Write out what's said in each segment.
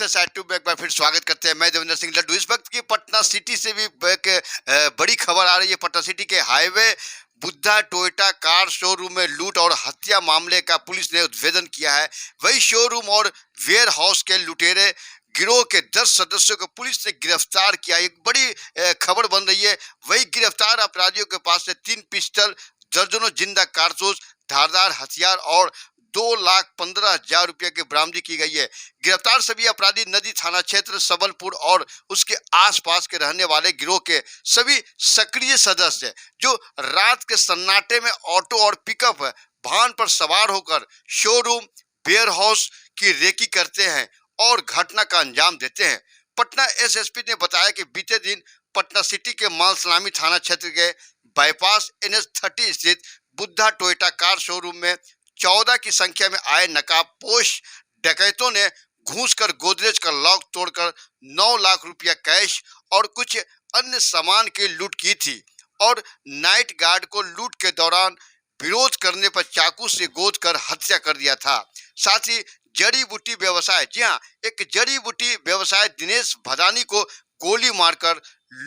Access to में एक बार फिर स्वागत करते हैं। मैं देवेंद्र सिंह लड्डू। इस वक्त की पटना सिटी से भी एक बड़ी खबर आ रही है। पटना सिटी के highway Buddha Toyota car showroom में लूट और हत्या मामले का पुलिस ने उद्भेदन किया है। वही शोरूम और वेयर हाउस के लुटेरे गिरोह के 10 सदस्यों को पुलिस ने गिरफ्तार किया। एक बड़ी खबर बन रही है। वही गिरफ्तार अपराधियों के पास से 3 पिस्टल, दर्जनों जिंदा कारतूस, धारदार हथियार और 2,15,000 रुपये की बरामदी की गई है। गिरफ्तार सभी अपराधी नदी थाना क्षेत्र सबलपुर और उसके आसपास के रहने वाले गिरोह के सभी सक्रिय सदस्य हैं, जो रात के सन्नाटे में ऑटो और पिकअप वाहन पर सवार होकर शोरूम वेयर हाउस की रेकी करते हैं और घटना का अंजाम देते हैं। पटना एसएसपी ने बताया कि बीते दिन पटना सिटी के माल सलामी थाना क्षेत्र के बाईपास NH30 स्थित बुद्धा टोयोटा कार शोरूम में 14 की संख्या में आए नकाबपोश डकैतों ने घुसकर गोदरेज का लॉक तोड़कर 9 लाख रुपया कैश और कुछ अन्य सामान की लूट की थी और नाइट गार्ड को लूट के दौरान विरोध करने पर चाकू से गोदकर हत्या कर दिया था। साथ ही जड़ी बूटी व्यवसाय, जी हाँ, एक जड़ी बूटी व्यवसाय दिनेश भदानी को गोली मारकर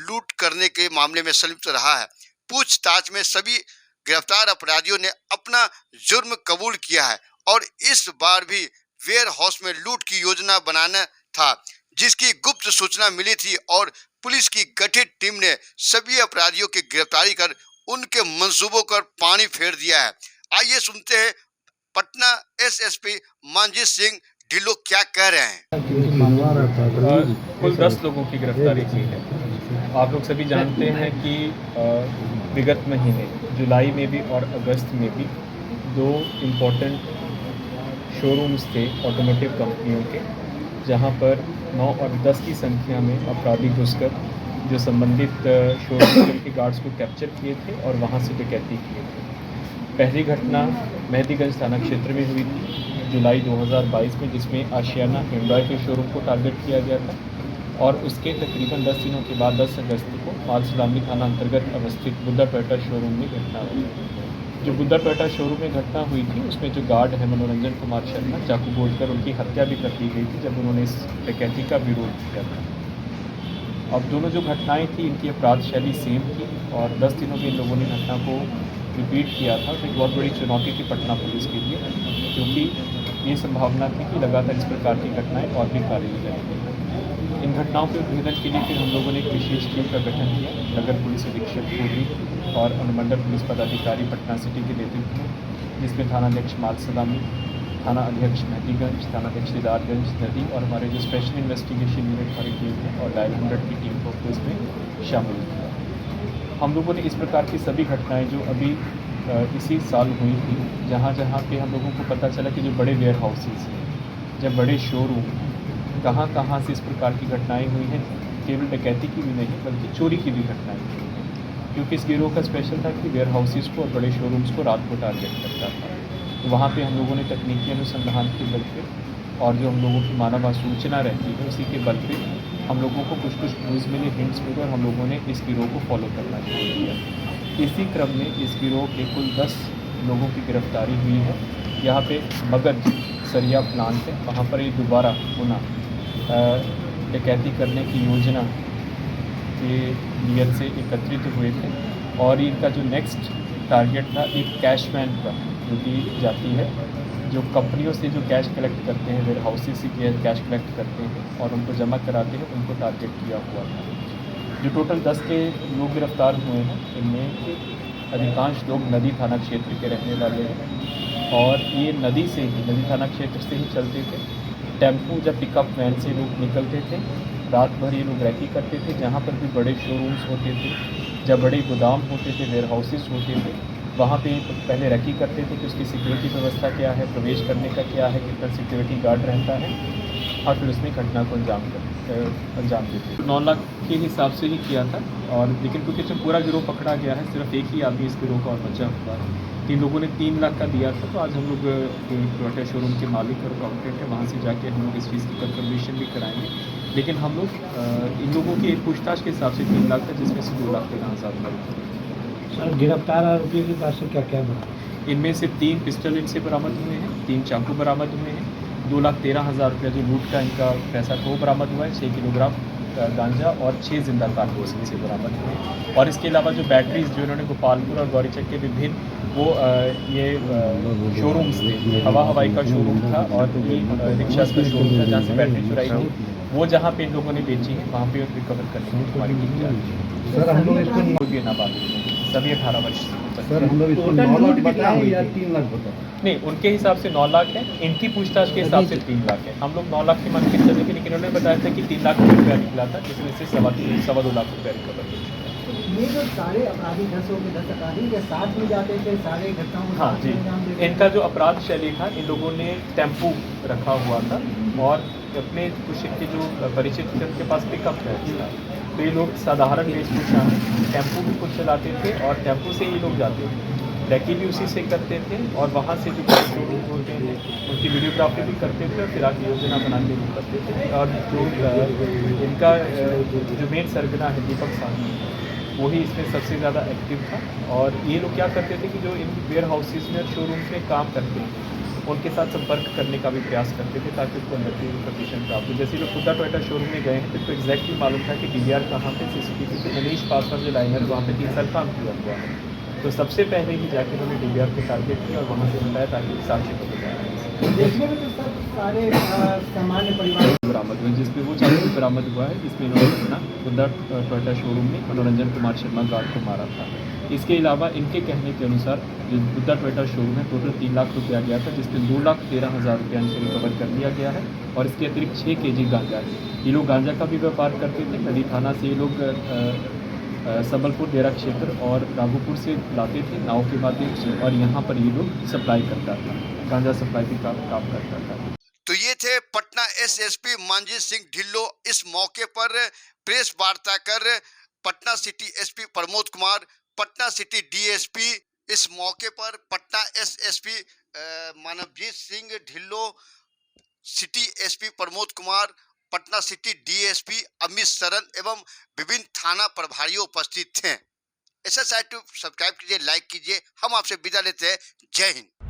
लूट करने के मामले में संलिप्त रहा है। पूछताछ में सभी गिरफ्तार अपराधियों ने अपना जुर्म कबूल किया है और इस बार भी वेयर हाउस में लूट की योजना बनाना था, जिसकी गुप्त सूचना मिली थी और पुलिस की गठित टीम ने सभी अपराधियों की गिरफ्तारी कर उनके मंसूबों पर पानी फेर दिया है। आइए सुनते हैं पटना एसएसपी मनजीत सिंह ढिल्लों क्या कह रहे हैं। कुल 10 लोगों की गिरफ्तारी की है। आप लोग सभी जानते हैं कि विगत महीने जुलाई में भी और अगस्त में भी 2 इम्पोर्टेंट शोरूम्स थे ऑटोमोटिव कंपनियों के, जहां पर 9 और 10 की संख्या में अपराधी घुसकर जो संबंधित शोरूम के गार्ड्स को कैप्चर किए थे और वहां से डकैती किए थे। पहली घटना मेहदीगंज थाना क्षेत्र में हुई थी जुलाई 2022 में, जिसमें आशियाना हिंडॉय के शोरूम को टारगेट किया गया था और उसके तकरीबन 10 दिनों के बाद 10 अगस्त को माल सलामी थाना अंतर्गत अवस्थित बुद्धा टोयोटा शोरूम में घटना हुई। जो बुद्धा टोयोटा शोरूम में घटना हुई थी उसमें जो गार्ड है मनोरंजन कुमार शर्मा, चाकू बोलकर उनकी हत्या भी कर दी गई थी जब उन्होंने इस डकैती का विरोध किया था। अब दोनों जो घटनाएं थी इनकी अपराध शैली सेम थी और 10 दिनों में इन लोगों ने घटना को रिपीट किया था। तो एक बहुत बड़ी चुनौती थी पटना पुलिस के लिए, क्योंकि ये संभावना थी कि लगातार इस प्रकार की घटनाएं और भी कार्य जाएंगी। इन घटनाओं के उद्भेदन के लिए फिर हम लोगों ने एक विशेष टीम का गठन किया। नगर पुलिस अधीक्षक पूर्वी और अनुमंडल पुलिस पदाधिकारी पटना सिटी के नेतृत्व में, जिसमें थानाध्यक्ष माल सलामी, थाना अध्यक्ष मेहदीगंज, थानाध्यक्ष दीदारगंज नदी और हमारे जो स्पेशल इन्वेस्टिगेशन यूनिट हमारी टीम है और डायल 100 की टीम को इसमें शामिल किया। हम लोगों ने इस प्रकार की सभी घटनाएं जो अभी इसी साल हुई थी, जहाँ पे हम लोगों को पता चला कि जो बड़े वेयर हाउसेस हैं, जब बड़े शोरूम, कहाँ से इस प्रकार की घटनाएं हुई हैं, केवल डकैती की भी नहीं बल्कि चोरी की भी घटनाएं हुई हैं। क्योंकि इस गिरोह का स्पेशल था कि वेयर हाउसेस को और बड़े शोरूम्स को रात को टारगेट करता था। तो वहाँ पे हम लोगों ने तकनीकी अनुसंधान के बल पे और जो हम लोगों की मानव सूचना रहती है उसी के बल पे हम लोगों को कुछ क्लूज़ मिले, हिंट्स मिले और हम लोगों ने इस गिरोह को फॉलो करना शुरू किया। इसी क्रम में इस गिरोह के कुल 10 लोगों की गिरफ्तारी हुई है। यहाँ पे मगध सरिया प्लांट है, वहाँ पर ये दोबारा पुनः डकैती करने की योजना के नियत से एकत्रित हुए थे और इनका जो नेक्स्ट टारगेट था एक कैशमैन का, जो की जाती है जो कंपनियों से जो कैश कलेक्ट करते हैं, वेयर हाउसेस से कैश कलेक्ट करते हैं और उनको जमा कराते हैं, उनको टारगेट किया हुआ था। जो टोटल 10 के लोग गिरफ्तार हुए हैं, इनमें अधिकांश लोग नदी थाना क्षेत्र के रहने वाले हैं और ये नदी थाना क्षेत्र से ही चलते थे। टेम्पू या पिकअप वैन से लोग निकलते थे, रात भर ये लोग रैकी करते थे। जहाँ पर भी बड़े शोरूम्स होते थे, जब बड़े गोदाम होते थे, वेयर हाउसेस होते थे, वहाँ पे पहले रैकी करते थे कि उसकी सिक्योरिटी व्यवस्था क्या है, प्रवेश करने का क्या है, कितना सिक्योरिटी गार्ड रहता है और फिर उसमें घटना को अंजाम देते। 9 लाख के हिसाब से ही किया था और लेकिन क्योंकि जब पूरा गिरोह पकड़ा गया है, सिर्फ एक ही आदमी इस गिरोह का और बचा हुआ है। 3 लोगों ने 3 लाख का दिया था। तो आज हम लोग टोयोटा शोरूम के मालिक और अकाउंटेंट है, वहाँ से जाके हम लोग इस चीज़ की कंफर्मेशन भी कराएंगे। लेकिन हम लोग इन लोगों की पूछताछ के हिसाब से 3 लाख था, जिसमें से 2 लाख के आज़ाद था। सर, गिरफ्तार आरोपियों के पास से क्या क्या बरामद? इनमें से 3 पिस्टल इनसे बरामद हुए हैं, 3 चाकू बरामद हुए हैं, 2,13,000 रुपया जो लूट का इनका पैसा था वो बरामद हुआ है। 6 किलोग्राम गांजा और 6 जिंदा कारतूस इनसे बरामद हुए। और इसके अलावा जो बैटरीज जो इन्होंने गोपालपुर और गौरीचक के विभिन्न वो ये शोरूम्स थे, हवाई का शोरूम था और ये रिक्शास का शोरूम था जहाँ से बैटरी चुराई थी, वो जहाँ पे इन लोगों ने बेची है वहाँ पे रिकवर करने की हमारी टीम जा रही है। सर हम लोग इसको कोई भी नाबालिग सभी 18 वर्ष तक। सर हम लोग इसको 9 लाख बताएं या 3 लाख बताएं? नहीं, उनके हिसाब से 9 लाख है, इनकी पूछताछ के हिसाब से 3 लाख है। हम लोग 9 लाख की मान के चले थे, लेकिन उन्होंने बताया था कि 3 लाख रुपया निकला था, जिसमें से सवा 2 लाख रुपया रिकवर हो चुका है। ये जो सारे अपराधी 10 हो गए 10 अपराधी ये साथ में जाते थे सारे घटनाओं में हाँ साथ जी, में अंजाम देते थे। इनका जो अपराध शैली था, इन लोगों ने टेम्पू रखा हुआ था और अपने कुछ इनके जो परिचित थे उनके पास पिकअप है। तो ये लोग साधारण वेशभूषा में टेम्पू भी खुद चलाते थे और टेम्पू से ये लोग जाते थे, रैकी भी उसी से करते थे और वहाँ से जो शोरूम होते हैं उनकी वीडियोग्राफी भी करते थे और फिर आगे योजना बना के भी करते थे। और जो इनका जो मेन सरगना है दीपक साहनी, वही इसमें सबसे ज़्यादा एक्टिव था। और ये लोग क्या करते थे कि जो इन वेयर हाउसेज में और शोरूम्स में काम करते थे उनके साथ संपर्क करने का भी प्रयास करते थे ताकि उसको अंदर की इन्फॉर्मेशन प्राप्त हो। जैसे लोग खुदा टोयोटा शोरूम में गए हैं तो इसको एग्जैक्टली मालूम था कि DVR कहाँ पे, CCTV पे मनीष पासवान जो लाइनर वहाँ पे 3 साल काम किया हुआ है। तो सबसे पहले ही जाके उन्होंने DVR को टारगेट किया और वहाँ से बताया ताकि साक्ष्य को बताया। देखने में तो सब सारे सामान्य परिवार बरामद हुए, जिसमें वो चाकू भी बरामद हुआ है जिसमें इन्होंने अपना खुदा टोयोटा शोरूम में मनोरंजन कुमार शर्मा गार्ड को मारा था। इसके अलावा इनके कहने के अनुसार जो बुद्धा टोयोटा शोरूम है टोटल 3 लाख रुपया गया था, जिसमें 2,13,000 रुपया इनसे रिकवर कर लिया गया है। और इसके अतिरिक्त 6 kg गांजा है। ये लोग गांजा का भी व्यापार करते थे। नदी थाना से ये लोग सबलपुर डेरा क्षेत्र और राघोपुर से लाते थे नाव के माध्यम से और यहाँ पर ये लोग सप्लाई करता था, गांजा सप्लाई भी काम करता था। तो ये थे पटना SSP मनजीत सिंह ढिल्लो। इस मौके पर प्रेस वार्ता कर Patna city SP Pramod Kumar, Patna city DSP, इस मौके पर Patna SSP Manavjeet Singh Dhillon, city SP Pramod Kumar, Patna city DSP Amit Saran एवं विभिन्न थाना प्रभारियों उपस्थित थे। SSI2 सब्सक्राइब कीजिए, लाइक कीजिए। हम आपसे विदा लेते हैं। जय हिंद।